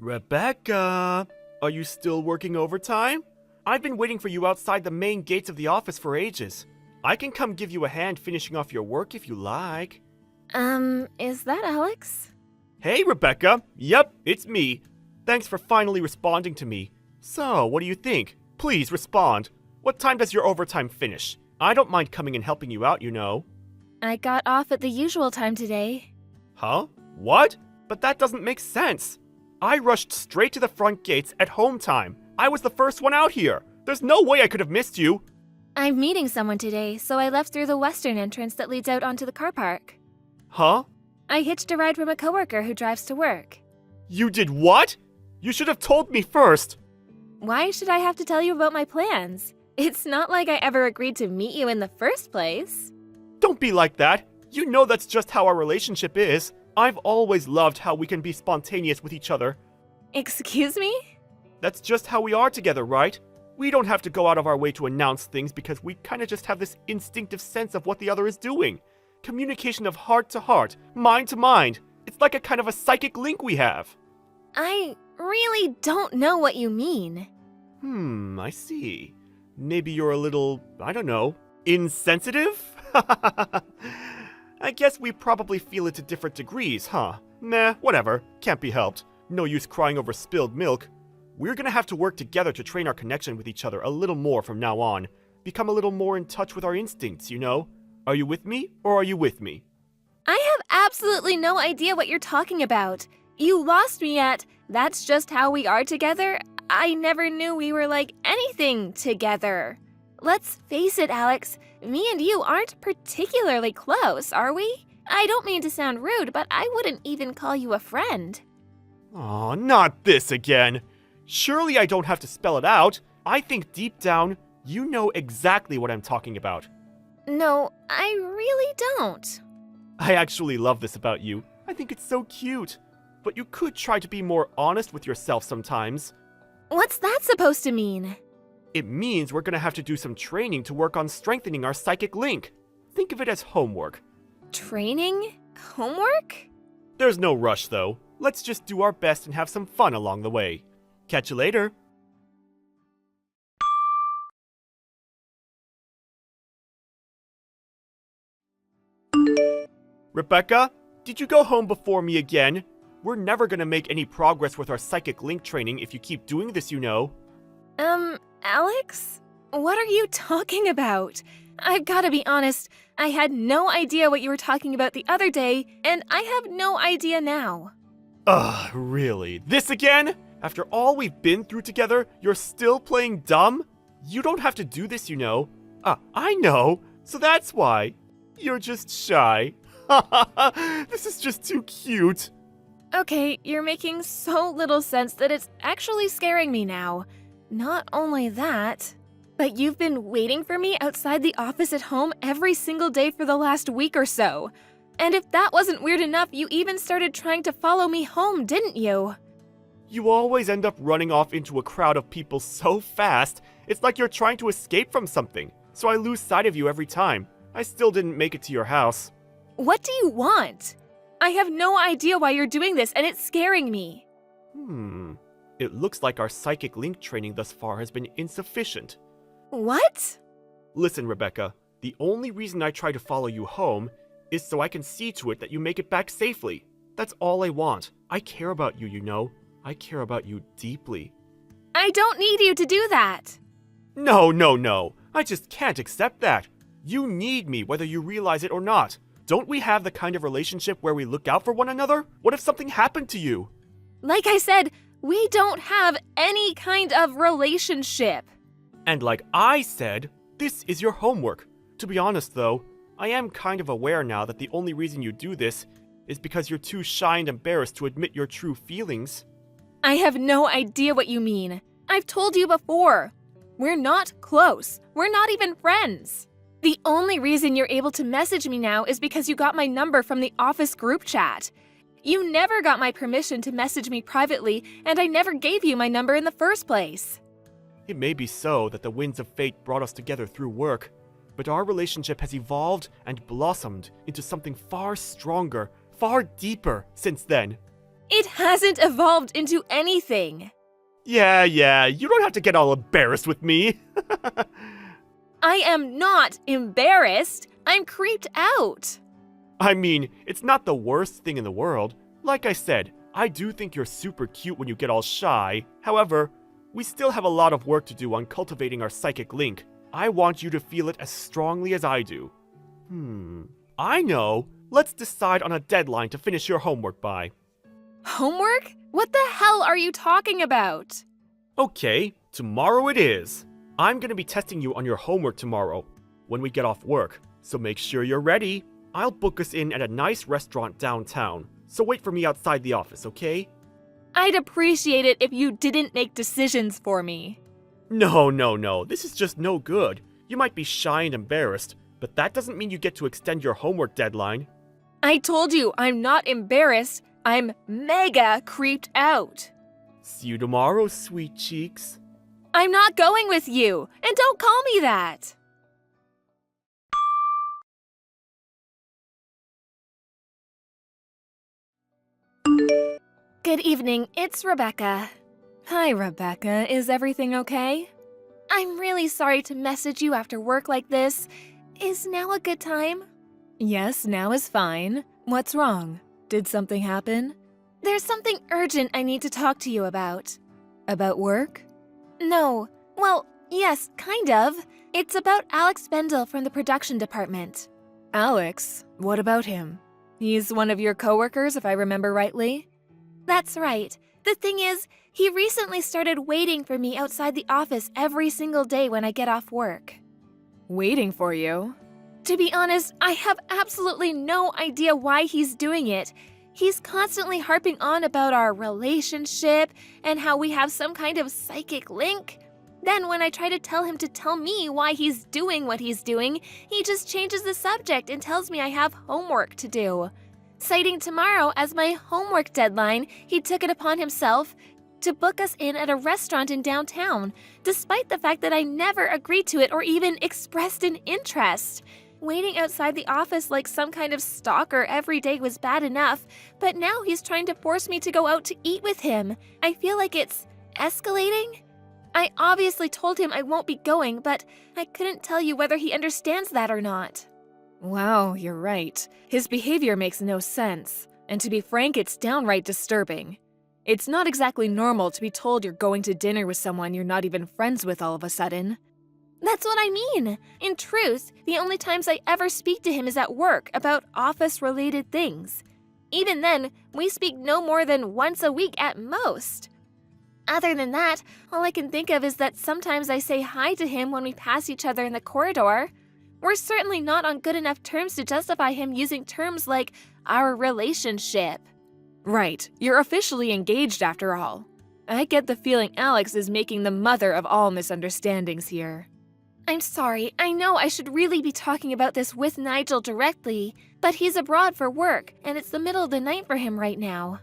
Rebecca, are you still working overtime? I've been waiting for you outside the main gates of the office for ages. I can come give you a hand finishing off your work if you like. Is that Alex? Hey, Rebecca. Yep, it's me. Thanks for finally responding to me. So, what do you think? Please respond. What time does your overtime finish? I don't mind coming and helping you out, you know. I got off at the usual time today. Huh? What? But that doesn't make sense. I rushed straight to the front gates at home time. I was the first one out here. There's no way I could have missed you. I'm meeting someone today, so I left through the western entrance that leads out onto the car park. Huh? I hitched a ride from a coworker who drives to work. You did what? You should have told me first. Why should I have to tell you about my plans? It's not like I ever agreed to meet you in the first place. Don't be like that. You know that's just how our relationship is. I've always loved how we can be spontaneous with each other. Excuse me? That's just how we are together, right? We don't have to go out of our way to announce things because we kind of just have this instinctive sense of what the other is doing. Communication of heart to heart, mind to mind. It's like a kind of a psychic link we have. I really don't know what you mean. I see. Maybe you're a little, I don't know, insensitive? I guess we probably feel it to different degrees, huh? Nah, whatever. Can't be helped. No use crying over spilled milk. We're gonna have to work together to train our connection with each other a little more from now on. Become a little more in touch with our instincts, you know? Are you with me, or are you with me? I have absolutely no idea what you're talking about. You lost me at, that's just how we are together. I never knew we were like anything together. Let's face it, Alex. Me and you aren't particularly close, are we? I don't mean to sound rude, but I wouldn't even call you a friend. Aw, not this again. Surely I don't have to spell it out. I think deep down, you know exactly what I'm talking about. No, I really don't. I actually love this about you. I think it's so cute. But you could try to be more honest with yourself sometimes. What's that supposed to mean? It means we're gonna have to do some training to work on strengthening our psychic link. Think of it as homework. Training? Homework? There's no rush, though. Let's just do our best and have some fun along the way. Catch you later. Rebecca, did you go home before me again? We're never gonna make any progress with our psychic link training if you keep doing this, you know. Alex? What are you talking about? I've gotta be honest, I had no idea what you were talking about the other day, and I have no idea now. Ugh, really? This again? After all we've been through together, you're still playing dumb? You don't have to do this, you know. I know. So that's why. You're just shy. This is just too cute. Okay, you're making so little sense that it's actually scaring me now. Not only that, but you've been waiting for me outside the office at home every single day for the last week or so. And if that wasn't weird enough, you even started trying to follow me home, didn't you? You always end up running off into a crowd of people so fast, it's like you're trying to escape from something. So I lose sight of you every time. I still didn't make it to your house. What do you want? I have no idea why you're doing this, and it's scaring me. It looks like our psychic link training thus far has been insufficient. What? Listen, Rebecca, the only reason I try to follow you home is so I can see to it that you make it back safely. That's all I want. I care about you, you know. I care about you deeply. I don't need you to do that. No. I just can't accept that. You need me whether you realize it or not. Don't we have the kind of relationship where we look out for one another? What if something happened to you? Like I said, we don't have any kind of relationship. And like I said, this is your homework. To be honest though, I am kind of aware now that the only reason you do this is because you're too shy and embarrassed to admit your true feelings. I have no idea what you mean. I've told you before. We're not close. We're not even friends. The only reason you're able to message me now is because you got my number from the office group chat. You never got my permission to message me privately, and I never gave you my number in the first place. It may be so that the winds of fate brought us together through work, but our relationship has evolved and blossomed into something far stronger, far deeper since then. It hasn't evolved into anything. Yeah, you don't have to get all embarrassed with me. I am not embarrassed. I'm creeped out. I mean, it's not the worst thing in the world. Like I said, I do think you're super cute when you get all shy. However, we still have a lot of work to do on cultivating our psychic link. I want you to feel it as strongly as I do. I know. Let's decide on a deadline to finish your homework by. Homework? What the hell are you talking about? Okay, tomorrow it is. I'm gonna be testing you on your homework tomorrow when we get off work, so make sure you're ready. I'll book us in at a nice restaurant downtown, so wait for me outside the office, okay? I'd appreciate it if you didn't make decisions for me. No, this is just no good. You might be shy and embarrassed, but that doesn't mean you get to extend your homework deadline. I told you I'm not embarrassed. I'm mega creeped out. See you tomorrow, sweet cheeks. I'm not going with you, and don't call me that. Good evening, it's Rebecca. Hi, Rebecca. Is everything okay? I'm really sorry to message you after work like this. Is now a good time? Yes, now is fine. What's wrong? Did something happen? There's something urgent I need to talk to you about. About work? No. Well, yes, kind of. It's about Alex Bendel from the production department. Alex? What about him? He's one of your coworkers, if I remember rightly? That's right. The thing is, he recently started waiting for me outside the office every single day when I get off work. Waiting for you? To be honest, I have absolutely no idea why he's doing it. He's constantly harping on about our relationship and how we have some kind of psychic link. Then when I try to tell him to tell me why he's doing what he's doing, he just changes the subject and tells me I have homework to do. Citing tomorrow as my homework deadline, he took it upon himself to book us in at a restaurant in downtown, despite the fact that I never agreed to it or even expressed an interest. Waiting outside the office like some kind of stalker every day was bad enough, but now he's trying to force me to go out to eat with him. I feel like it's escalating. I obviously told him I won't be going, but I couldn't tell you whether he understands that or not. Wow, you're right. His behavior makes no sense. And to be frank, it's downright disturbing. It's not exactly normal to be told you're going to dinner with someone you're not even friends with all of a sudden. That's what I mean. In truth, the only times I ever speak to him is at work about office-related things. Even then, we speak no more than once a week at most. Other than that, all I can think of is that sometimes I say hi to him when we pass each other in the corridor. We're certainly not on good enough terms to justify him using terms like our relationship. Right, you're officially engaged after all. I get the feeling Alex is making the mother of all misunderstandings here. I'm sorry, I know I should really be talking about this with Nigel directly, but he's abroad for work, and it's the middle of the night for him right now.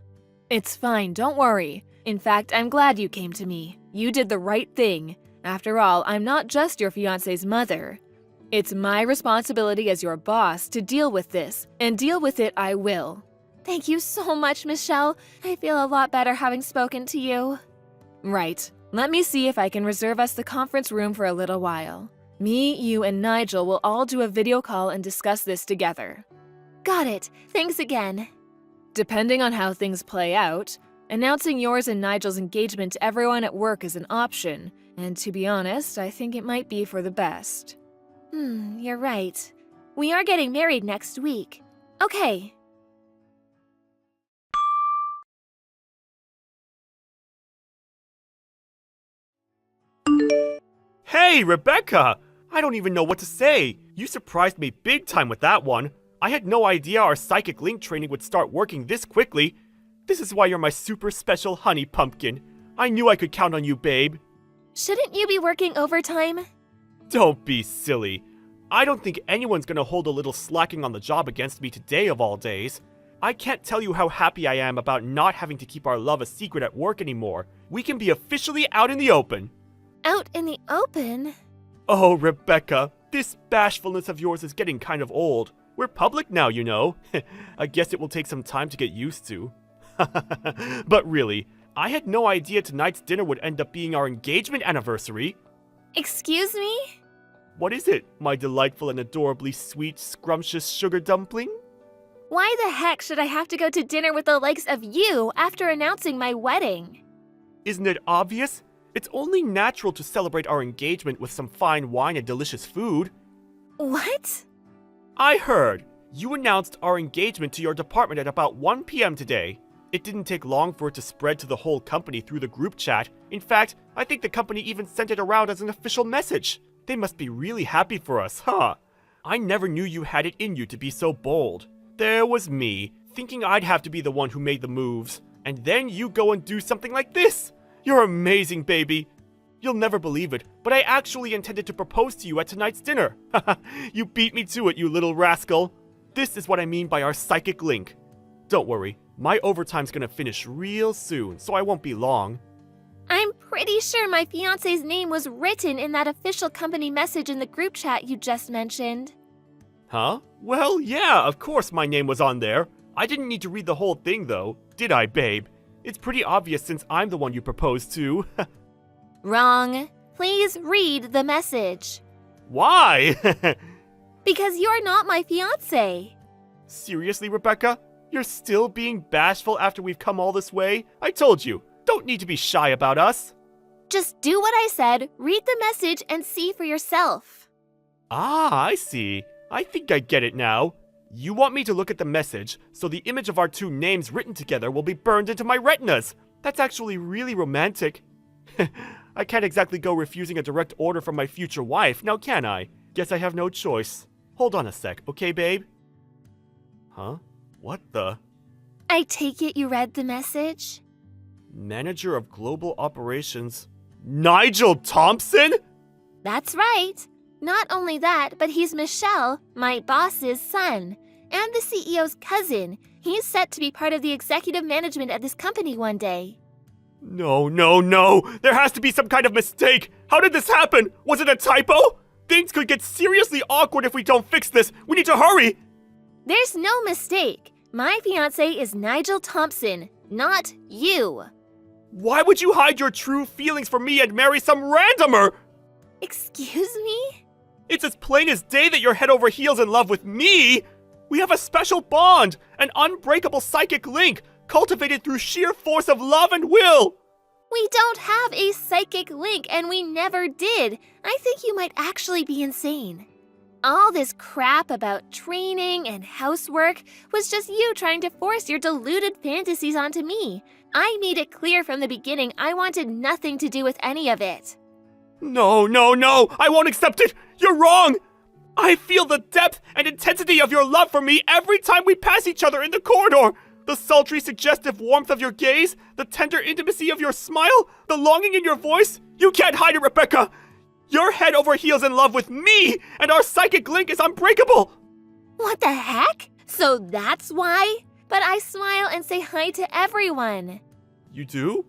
It's fine, don't worry. In fact, I'm glad you came to me. You did the right thing. After all, I'm not just your fiancé's mother. It's my responsibility as your boss to deal with this, and deal with it I will. Thank you so much, Michelle. I feel a lot better having spoken to you. Right. Let me see if I can reserve us the conference room for a little while. Me, you, and Nigel will all do a video call and discuss this together. Got it. Thanks again. Depending on how things play out, announcing yours and Nigel's engagement to everyone at work is an option, and to be honest, I think it might be for the best. You're right. We are getting married next week. Okay. Hey, Rebecca! I don't even know what to say. You surprised me big time with that one. I had no idea our psychic link training would start working this quickly. This is why you're my super special honey pumpkin. I knew I could count on you, babe. Shouldn't you be working overtime? Don't be silly. I don't think anyone's gonna hold a little slacking on the job against me today of all days. I can't tell you how happy I am about not having to keep our love a secret at work anymore. We can be officially out in the open. Out in the open? Oh, Rebecca, this bashfulness of yours is getting kind of old. We're public now, you know. I guess it will take some time to get used to. But really, I had no idea tonight's dinner would end up being our engagement anniversary. Excuse me? What is it, my delightful and adorably sweet, scrumptious sugar dumpling? Why the heck should I have to go to dinner with the likes of you after announcing my wedding? Isn't it obvious? It's only natural to celebrate our engagement with some fine wine and delicious food. What? I heard. You announced our engagement to your department at about 1 p.m. today. It didn't take long for it to spread to the whole company through the group chat. In fact, I think the company even sent it around as an official message. They must be really happy for us, huh? I never knew you had it in you to be so bold. There was me, thinking I'd have to be the one who made the moves. And then you go and do something like this. You're amazing, baby. You'll never believe it, but I actually intended to propose to you at tonight's dinner. You beat me to it, you little rascal. This is what I mean by our psychic link. Don't worry, my overtime's gonna finish real soon, so I won't be long. I'm pretty sure my fiancé's name was written in that official company message in the group chat you just mentioned. Huh? Well, yeah, of course my name was on there. I didn't need to read the whole thing, though. Did I, babe? It's pretty obvious since I'm the one you proposed to. Wrong. Please read the message. Why? Because you're not my fiancé. Seriously, Rebecca? You're still being bashful after we've come all this way? I told you, don't need to be shy about us. Just do what I said, read the message, and see for yourself. Ah, I see. I think I get it now. You want me to look at the message, so the image of our two names written together will be burned into my retinas. That's actually really romantic. I can't exactly go refusing a direct order from my future wife, now can I? Guess I have no choice. Hold on a sec, okay, babe? Huh? What the? I take it you read the message? Manager of Global Operations, Nigel Thompson? That's right. Not only that, but he's Michelle, my boss's son, and the CEO's cousin. He's set to be part of the executive management at this company one day. No. There has to be some kind of mistake. How did this happen? Was it a typo? Things could get seriously awkward if we don't fix this. We need to hurry. There's no mistake. My fiancé is Nigel Thompson, not you. Why would you hide your true feelings from me and marry some randomer? Excuse me? It's as plain as day that you're head over heels in love with me. We have a special bond, an unbreakable psychic link, cultivated through sheer force of love and will. We don't have a psychic link, and we never did. I think you might actually be insane. All this crap about training and housework was just you trying to force your deluded fantasies onto me. I made it clear from the beginning I wanted nothing to do with any of it. No, I won't accept it. You're wrong. I feel the depth and intensity of your love for me every time we pass each other in the corridor. The sultry, suggestive warmth of your gaze, the tender intimacy of your smile, the longing in your voice. You can't hide it, Rebecca. You're head over heels in love with me, and our psychic link is unbreakable. What the heck? So that's why? But I smile and say hi to everyone. You do?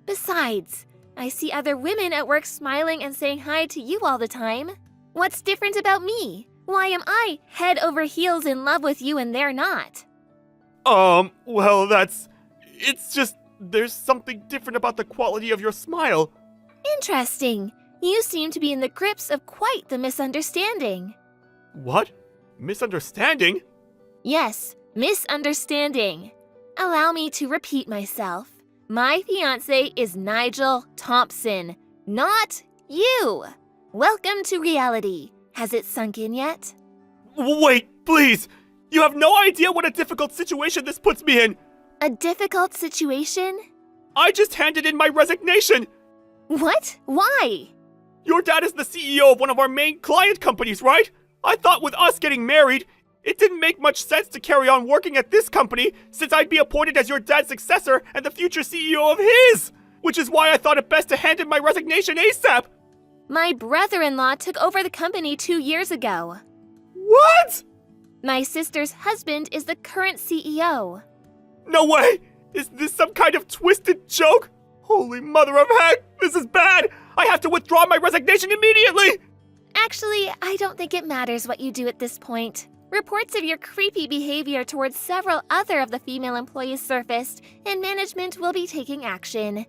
Besides, I see other women at work smiling and saying hi to you all the time. What's different about me? Why am I head over heels in love with you and they're not? Well, it's just, there's something different about the quality of your smile. Interesting. You seem to be in the grips of quite the misunderstanding. What? Misunderstanding? Yes, misunderstanding. Allow me to repeat myself. My fiancé is Nigel Thompson, not you. Welcome to reality. Has it sunk in yet? Wait, please! You have no idea what a difficult situation this puts me in! A difficult situation? I just handed in my resignation! What? Why? Your dad is the CEO of one of our main client companies, right? I thought with us getting married, it didn't make much sense to carry on working at this company since I'd be appointed as your dad's successor and the future CEO of his! Which is why I thought it best to hand in my resignation ASAP! My brother-in-law took over the company 2 years ago. What? My sister's husband is the current CEO. No way! Is this some kind of twisted joke? Holy mother of heck! This is bad! I have to withdraw my resignation immediately! Actually, I don't think it matters what you do at this point. Reports of your creepy behavior towards several other of the female employees surfaced, and management will be taking action.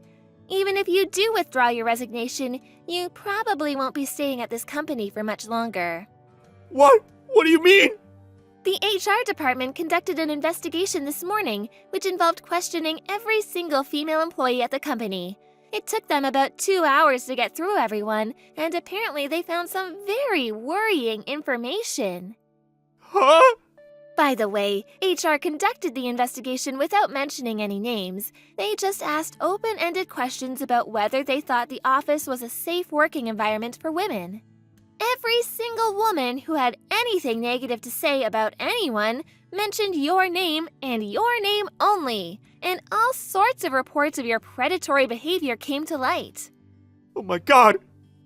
Even if you do withdraw your resignation, you probably won't be staying at this company for much longer. What? What do you mean? The HR department conducted an investigation this morning, which involved questioning every single female employee at the company. It took them about 2 hours to get through everyone, and apparently they found some very worrying information. Huh? By the way, HR conducted the investigation without mentioning any names. They just asked open-ended questions about whether they thought the office was a safe working environment for women. Every single woman who had anything negative to say about anyone mentioned your name and your name only, and all sorts of reports of your predatory behavior came to light. Oh my god!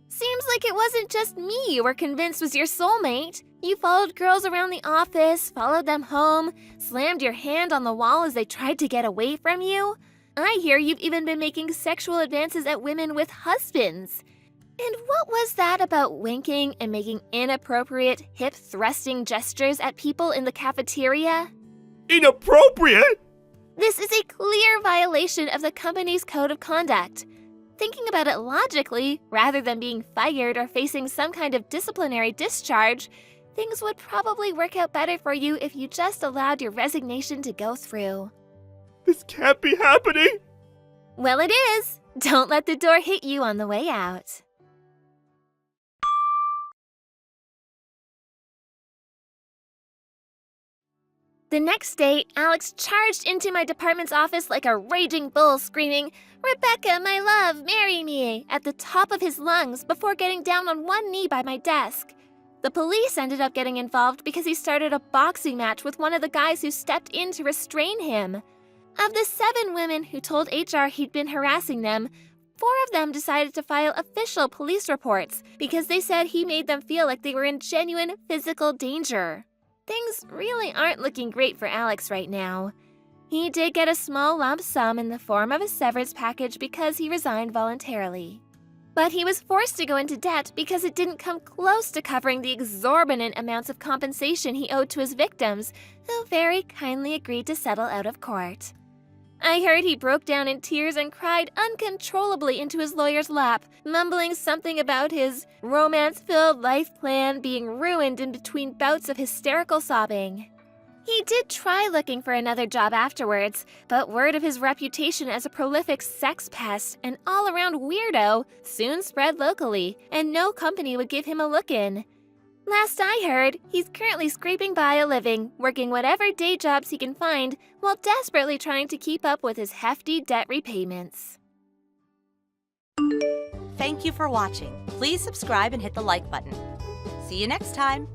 Seems like it wasn't just me you were convinced was your soulmate. You followed girls around the office, followed them home, slammed your hand on the wall as they tried to get away from you. I hear you've even been making sexual advances at women with husbands. And what was that about winking and making inappropriate, hip-thrusting gestures at people in the cafeteria? Inappropriate? This is a clear violation of the company's code of conduct. Thinking about it logically, rather than being fired or facing some kind of disciplinary discharge, things would probably work out better for you if you just allowed your resignation to go through. This can't be happening! Well, it is. Don't let the door hit you on the way out. The next day, Alex charged into my department's office like a raging bull, screaming, "Rebecca, my love, marry me," at the top of his lungs before getting down on one knee by my desk. The police ended up getting involved because he started a boxing match with one of the guys who stepped in to restrain him. Of the 7 women who told HR he'd been harassing them, 4 of them decided to file official police reports because they said he made them feel like they were in genuine physical danger. Things really aren't looking great for Alex right now. He did get a small lump sum in the form of a severance package because he resigned voluntarily. But he was forced to go into debt because it didn't come close to covering the exorbitant amounts of compensation he owed to his victims, who very kindly agreed to settle out of court. I heard he broke down in tears and cried uncontrollably into his lawyer's lap, mumbling something about his romance-filled life plan being ruined in between bouts of hysterical sobbing. He did try looking for another job afterwards, but word of his reputation as a prolific sex pest and all-around weirdo soon spread locally, and no company would give him a look-in. Last I heard, he's currently scraping by a living, working whatever day jobs he can find, while desperately trying to keep up with his hefty debt repayments. Thank you for watching. Please subscribe and hit the like button. See you next time.